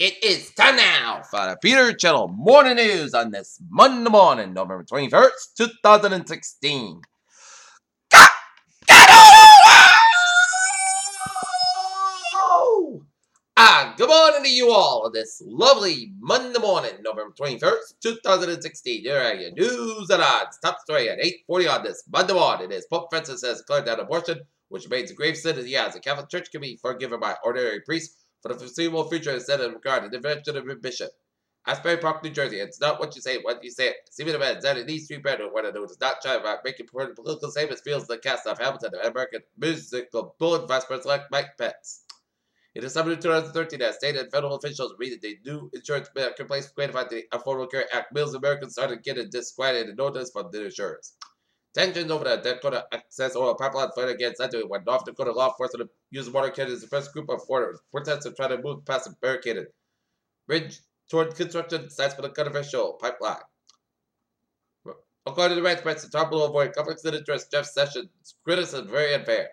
It is time now for the Peter Channel Morning News on this Monday morning, November 21st, 2016. Good morning to you all on this lovely Monday morning, November 21st, 2016. Here are your news and odds. Top story at 8:40 on this Monday morning is Pope Francis has declared that abortion, which remains a grave sin in the eyes of the Catholic Church, can be forgiven by ordinary priests for the foreseeable future instead of regarding the intervention of a bishop. Asbury Park, New Jersey. It's not what you say, what you say it. Stephen Evans said it needs to be better when it does not try about making political statements feels the cast of Hamilton and American musical bullet vice president Mike Pence. In December 2013, as state and federal officials read the new insurance marketplace created by the Affordable Care Act, millions of Americans started getting disquieted notice from their insurers. Tensions over the Dakota Access Oil Pipeline fight against Century when North Dakota law enforcement used water cannons. The first group of protesters trying to move past a barricaded bridge toward construction sites for the controversial pipeline. According to the Ranch Press, the top will avoid conflicts of interest. Jeff Sessions' criticism very unfair.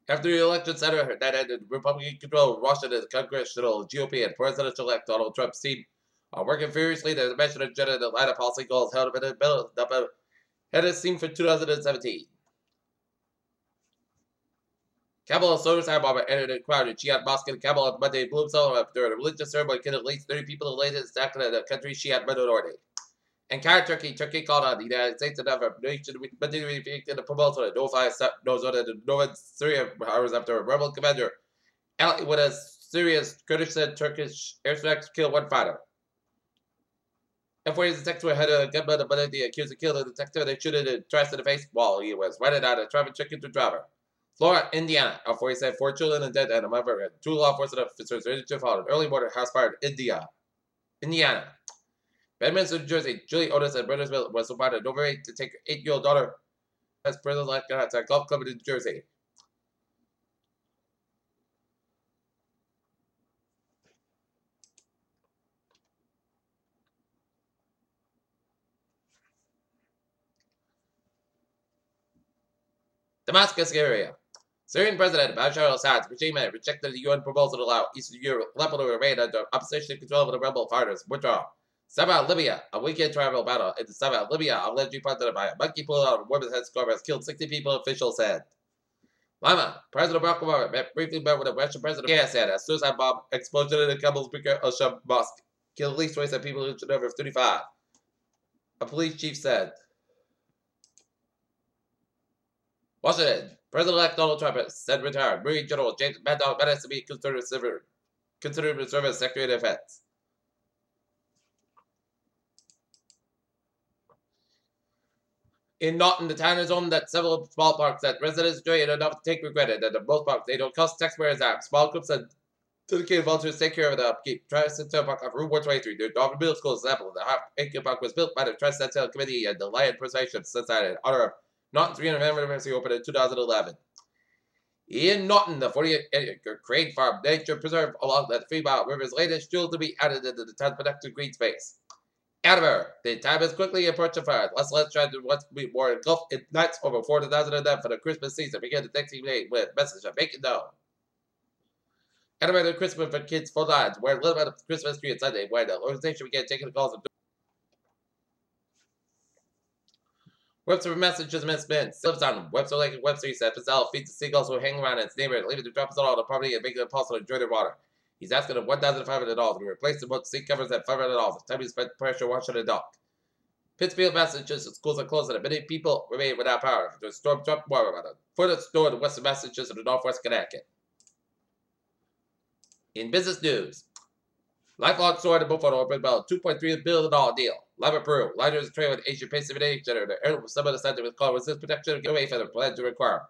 After the election center that ended, Republican control Washington, the congressional GOP and presidential-elect Donald Trump's team are working furiously to mention agenda and line of policy goals held in the middle of the head as seen for 2017. Kabul suicide bomber entered a crowd in Shiite mosque in Kabul on Monday. Blew himself up during a religious ceremony, killing at least 30 people in the latest attack in the country's Shiite minority. And Turkey called on the United States and other nations with the proposal to notify Northern Syria hours after a rebel commander with a serious Kurdish airstrikes killed one fighter. F-40's detective had a gunman, but the accused of killing the detective and shooting him twice in the face while he was running out of traffic checking to driver. Florida, Indiana. F-40 said 4 children are dead and a mother and 2 law enforcement officers ready to follow an early morning house fire in Indiana. Bedminster, New Jersey. Julie Otis at Brennersville was invited overnight to take her 8-year-old daughter as prison like at a golf club in New Jersey. Damascus area. Syrian President Bashar al-Assad's regime rejected the UN proposal to allow Eastern Europe to remain under opposition control of the rebel fighters' withdrawal. Sabah, Libya. A weekend travel battle in Sabah, Libya, allegedly funded by a monkey pulled out of a woman's headscarf has killed 60 people, officials said. Lima. President Barack Obama briefly met with the Russian president. Yeah, said a suicide bomb explosion in the Kabul's Al-Sham mosque killed at least 27 people, injured over 35. A police chief said. Washington. President-elect Donald Trump said retired Marine General James Maddox has to be considered to serve as Secretary of Defense. In Norton, the town is home that several small parks that residents enjoy and enough to take for granted. And in most parks, they don't cost taxpayers out. Small groups and dedicated volunteers take care of the upkeep. Tri-Centennial Park off Route 123. The Norton Middle School example. The Half-Acre Park was built by the Tri-Centennial Committee and the Lion Preservation Society in honor of Norton's 300th anniversary, opened in 2011. In Norton, the 40-acre Crane Farm Nature Preserve along the 3 Mile River is latest jewel to be added into the town's protected green space. Adver, the time is quickly approaching for let's try to once be more engulfed in nights over 4,000 of them for the Christmas season. Begin the Thanksgiving Day with a message of making known. Animated Christmas for Kids Full Lines, where a little bit of Christmas tree on Sunday, where the organization began taking the calls of Webster for messages Miss Spence lives on Webster Lake and Webster. He said Pizarro feeds the seagulls who hang around in his neighborhood, leaving the drops on all the property and making them possible to enjoy their water. He's asking them $1,500 to replace the boat seat covers at $500. The time he spent pressure washing the dock. Pittsfield, Massachusetts, schools are closed and many people remain without power after a storm dropped water on a further storm in western Massachusetts and northwest Connecticut. In business news, lifelong sword in Buffalo opened about a $2.3 billion deal. Lima, Peru. Liners trade with Asian Pacific Center. The air some of the center with called resist protection and get away from the plan to require.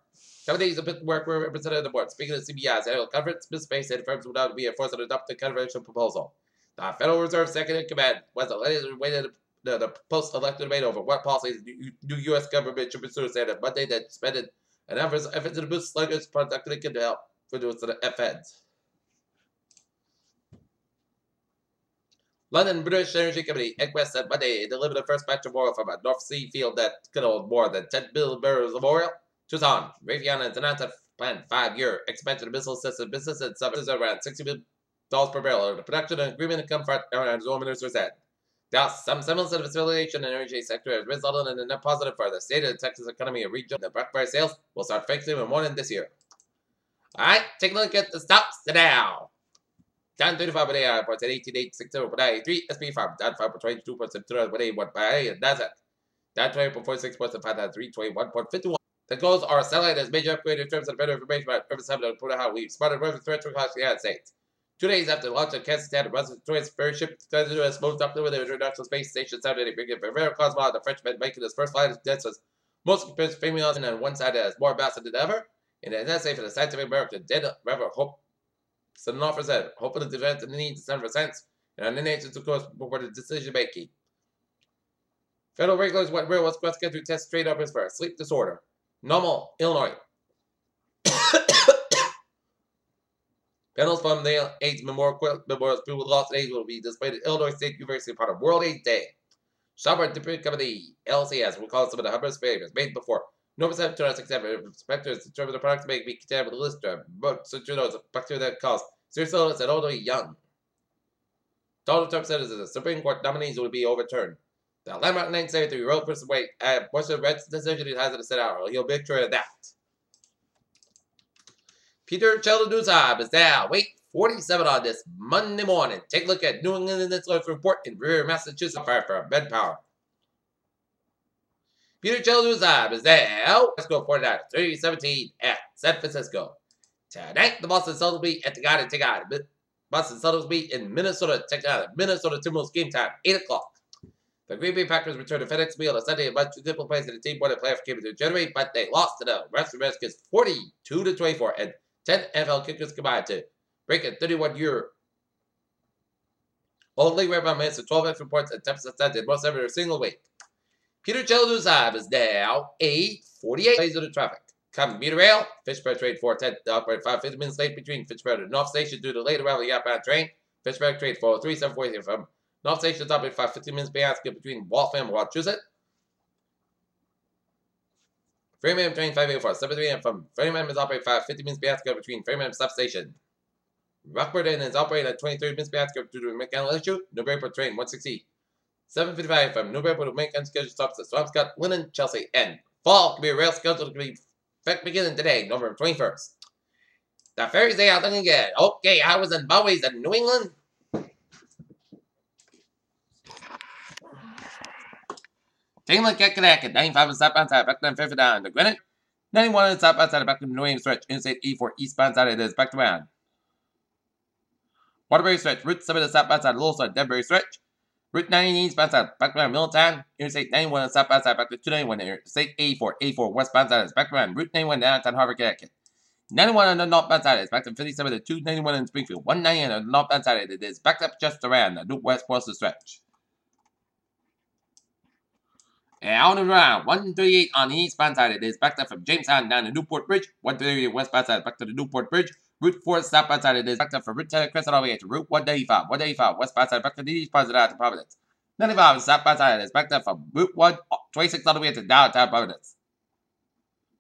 Companies of work were represented on the board. Speaking of CBI's annual conference, Ms. Space said firms would not be forced to adopt the controversial proposal. The Federal Reserve second in command was the latest waited the post-elected debate over what policies the new U.S. government should pursue. Said on Monday that spent an effort to boost sluggish productivity can help reduce the FNs. London British energy company Equest said Monday it delivered the first batch of oil from a North Sea field that could hold more than 10 billion barrels of oil. Tucson, Raytheon has announced a planned 5-year expansion of missile system business and services around $60 per barrel. The production and agreement income for airlines own minister said. Thus, some semblance of affiliation in the energy sector has resulted in a net positive for the state of the Texas economy and region. The black price sales will start fixing in morning this year. Alright, take a look at the stocks now. Down 35 per day, reports at 18,860 per day. 3 SP5, down 5.22% per day, 1 per day, and Nasdaq. Down 20.46%, 5,321.51. The goals are satellite as major upgrade in terms of better information about Purpose Hub and how we've spotted weapons threats across the United States. 2 days after the launch of Kansas City, Russian first ship to the U.S. moved up to the International Space Station Saturday, bringing Rivera Cosmo, the Frenchman, making his first flight of distance. Most famous on one side as more massive than ever. And an essay for the scientific American did Reverend Hope. Some offers said, hoping to event and the needs of sense, and the nations, of course, for the decision making. Federal regulators went real was questioned to test straight up for sleep disorder. Normal, Illinois. Panels from the AIDS Memorial people with lost AIDS will be displayed at Illinois State University part of World AIDS Day. Shopper Different Company, LCS, will call some of the humblest favors made before. No percent to accept inspectors determine the products may be contaminated with the lister, but such a bacteria that cause serious illness and elderly young. Donald Trump said that the Supreme Court nominees will be overturned. The landmark 973 wrote for some weight and Bush's Red's decision he has in the Senate. He'll make sure of that. Peter Cheldonuzab is now week 47 on this Monday morning. Take a look at New England Insular Report in Brewer, Massachusetts. Fire for Ben Power. Peter Cheldonuzab is now. Let's go 49, 317 at San Francisco. Tonight, the Boston Celtics will be at the Garden. Boston Celtics will be in Minnesota. Minnesota Timberwolves game time, 8 o'clock. The Green Bay Packers returned to FedEx Field on Sunday, a much different place than the team wanted to play for came to generate, but they lost to the Redskins 42-24, and 10 NFL kickers combined to break a 31-year old league record minutes with 12 extra points and 10% did most ever in a single week. Peter Cheldonuzab is now 8:48 days of the traffic. Commuter rail, Fitchburg train 410, operated 50 minutes late between Fitchburg and North Station due to late arrival of the outbound train. Fitchburg train 403, 740 from North Station is operated 50 minutes behind between Waltham and Wachusett. Framingham train 584, 738 from Framingham is operated 50 minutes behind between Framingham substation. Rockport is operated at 23 minutes behind due to a mechanical issue. Newburyport train 160. 7:55 from Newburyport to make unscheduled stops at Swampscott, Linden, Chelsea, and Fall Commuter rail scheduled to be beginning today, November 21st. The ferries they are looking good. Okay, I was in Bowie's in New England. Taking a look at Connecticut, 95 is southbound side, back to 59 to Greenwich. 91 is southbound side, back to New England stretch, Interstate 84 eastbound side, it is back to round. Waterbury stretch, Route 7 is southbound side, Little Side, Denbury stretch. Route 90 eastbound side, back to round, Middletown. Interstate 91 is southbound side, back to 291, Interstate 84 westbound side is back to round. Route 91 downtown Harvard, Connecticut. 91 on the northbound side is back to 57 to 291 in Springfield. 190 on the northbound side, it is backed up just around the Northwest Boston stretch. And on the round, 138 on the eastbound side, it is backed up from Jamestown down to Newport Bridge. 138 westbound side, back to the Newport Bridge. Route 4 southbound side, it is backed up from Route 10 Crescent all the way to Route 185. 185 westbound side, back to the eastbound side to Providence. 95 southbound side, it is backed up from Route 126 all the way to downtown Providence.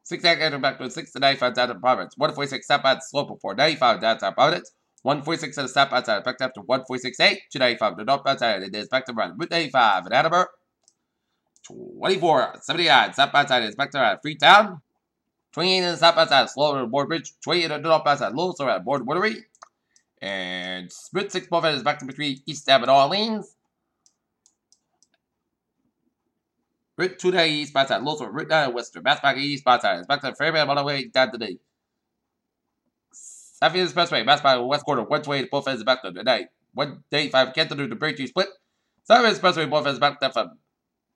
6 back to 6 to 95 downtown Providence. 146 southbound slope of 495 downtown Providence. 146 to the southbound side, backed up to 146A. 295 to the northbound side, it is back to run Route 85 in Attleboro. 24, 79, southbound side is back to Freetown. 28 in the southbound side, slower to Board Bridge. 28 on the northbound side, Lewis at Board Woodbury. And Route 6 Buffett is back to between East Ave and Orleans. Route 2 to eastbound side, Lewis Route 9 Western. Mass back eastbound side is back to Fairbairn all the way down to the Southeast Expressway. Mass back west quarter, 128 to Buffett is back to the night. 185 Canton to the Braintree split. Southeast Expressway Buffett is back to from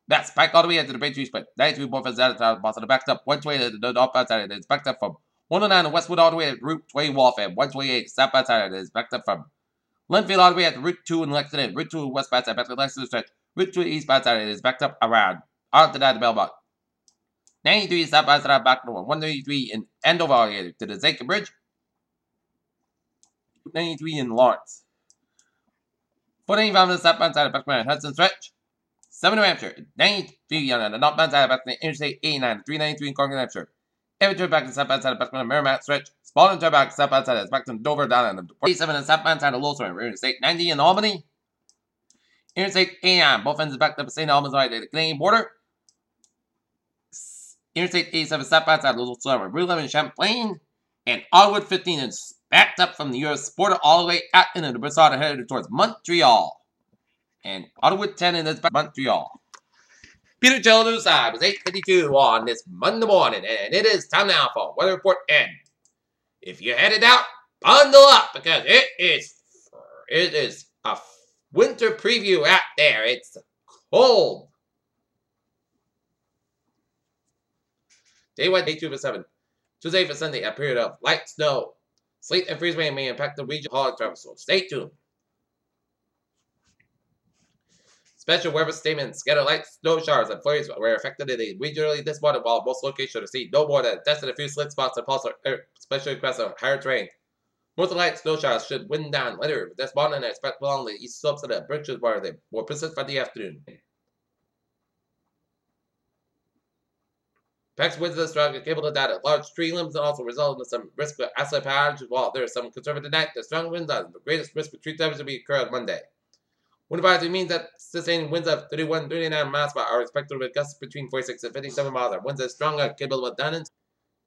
That's back all the way into the Braintree split. 93 Buffets out of town, Boston. Backed up 128 to the northbound side. It's backed up from 109 to Westwood all the way to Route 20 Waltham. 128 southbound side. It's backed up from Linfield all the way at Route 2 in Lexington. Route 2 westbound side. Back to Lexington stretch. Route 2 eastbound side. It's backed up around onto that Belmont. 93 southbound side. Back to 133 in Andover to the Zachem Bridge. 93 in Lawrence. 495 on the southbound side. Back to Hudson stretch. 7 New Hampshire, 93 on the northbound side back to Interstate 89, 393 in Concord, New Hampshire. Every turn back and step outside of Beckman and Merrimack stretch. Spalding turn back, step outside of Beckman, Dover, down and 47 and step outside of Lowstone. Interstate 90 in Albany. Interstate 89, both ends back up to St. Albans right at the Canadian border. Interstate 87 step outside of Lowstone, Blue Lemon, Champlain. And Ottawa 15 is backed up from the US border all the way out into the Brissard and headed towards Montreal. And Ottawa 10 is back Montreal. Peter Jello News Side was 8:52 on this Monday morning, and it is time now for Weather Report N. If you're headed out, bundle up because it is a winter preview out there. It's cold. Day 1, day 2 for 7. Tuesday for Sunday, a period of light snow. Sleet and freeze rain may impact the region hauling travel, so stay tuned. Special weather statements. Scattered light snow showers and flurries were affected regionally this morning, while most locations received no more than tested a few slick spots and pulse especially across the higher terrain. Most of the light snow showers should wind down later this morning and expect along the east slopes of the bridges where they will persist for the afternoon. Packs winds of the strong are capable of that large tree limbs and also result in some risk of acid patterns. While there is some concern for tonight, the strong winds are the greatest risk of tree damage to occur on Monday. Wind advisory means that sustained winds of 31-39 miles per hour are expected with gusts between 46 and 57 miles per hour. Winds are strong are capable of down.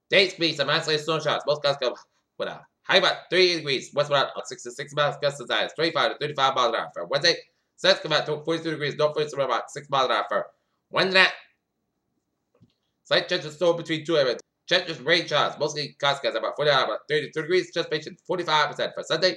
Day speed, some isolated snow showers. Most gusts go with a high about 38 degrees. Westbound 66 miles, gusts as high as 25 to 35 miles an hour. For Wednesday, sets come out to 42 degrees, north 47 about 6 miles an hour. For Wednesday night, slight chance of snow between 2 areas. Chances rain showers, mostly gusts about 40 about 32 degrees. Just patient 45%. For Sunday,